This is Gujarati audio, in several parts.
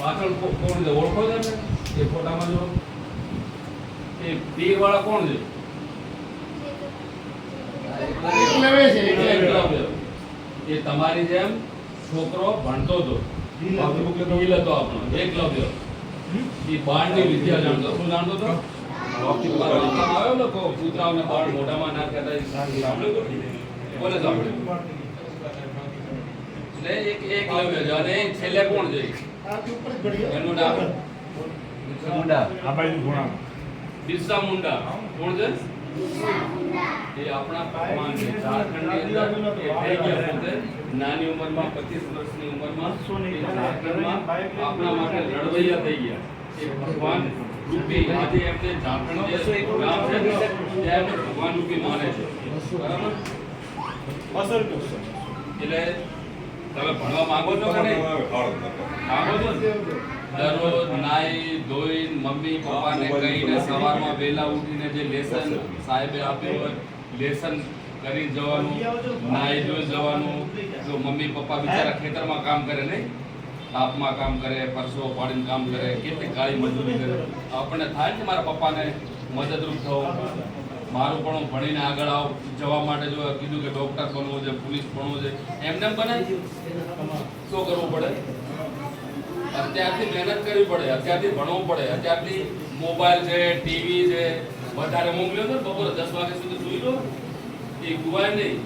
પાછળ કોણ છે ઓળખો છો ને એ ફોટામાં જો એ તીર વાળા કોણ છે? એકલવ્ય. એ તમારી જેમ છોકરો ભણતો હતો, દિલ હતો આપણો એકલવ્ય. એ બાણની વિદ્યા જાણતો. શું જાણતો હતો? આવ્યો ને કૂતરાઓને બાણ મોઢામાં નાખ્યા હતા. કોને સાંભળ્યું? એટલે એક એકલવ્ય છે અને છેલ્લે કોણ છે? એનું નામ બિરસા મુંડા. કોણ છે? એ આપણા ભગવાન છે. ઝારખંડની અંદર એ થઈ ગયા પોતે નાની ઉંમરમાં 25 વર્ષની ઉંમરમાં ઝારખંડમાં આપણા માટે લડવૈયા થઈ ગયા. એ ભગવાન રૂપી આજે એમને ઝારખંડ જે ગામ છે ત્યાં એમને ભગવાન રૂપી માને છે. બરાબર? એટલે તમે ભણવા માંગો છો કે નહીં? માંગો છો? દરરોજ નાઈ ધોઈ મમ્મી પપ્પાને કહીને સવારમાં વહેલા ઉઠીને જે લેસન સાહેબે આપ્યું હોય લેસન કરી જવાનું, નાઈ ધોઈ જવાનું. જો મમ્મી પપ્પા બિચારા ખેતરમાં કામ કરે નહીં, તાપમાં કામ કરે, પરસો પાડીને કામ કરે, કેટલી કાળી મજૂરી કરે. આપણને થાય ને મારા પપ્પાને મદદરૂપ થવું. મારું પણ હું ભણીને આગળ જવા માટે જો કીધું કે ડોક્ટર બનવું છે, પોલીસ બનવું છે, એમને બનાવી શું કરવું પડે? અત્યારથી મહેનત કરવી પડે, અત્યારથી ભણવું પડે. અત્યારથી મોબાઈલ છે, ટીવી છે, વધારે મોકલ્યો તો બપોરે 10 વાગ્યા સુધી સુઈ લો એ ગુવાય નહીં.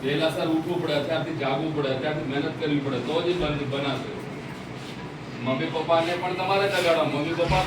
વહેલાસર ઉઠવું પડે, અત્યારથી જાગવું પડે, અત્યારથી મહેનત કરવી પડે તો જ બનાશે. મમ્મી પપ્પાને પણ તમારે જગાડવા. Mummy papa